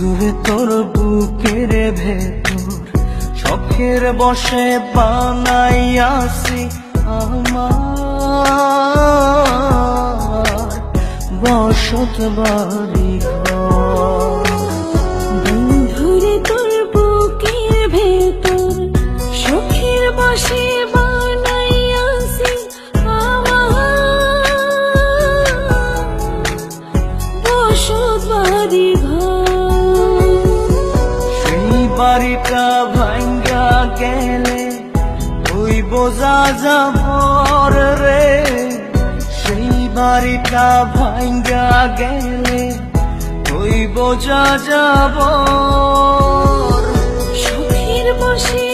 বন্ধুরে তোর বুকের ভেতর শখের বসে বানাইয়াছি আমার বসত বাড়ি ঘর। বন্ধুরে তোর বুকের ভেতর শখের বসে বানাইয়াছি আমার বসত বাড়ি ঘর। সেই বাড়িটা ভাঙ্গা গেলে ওই বোঝা যাবর রে, সেই বাড়িটা ভাঙ্গা গেলে ওই বোঝা যাবর। শখের বসে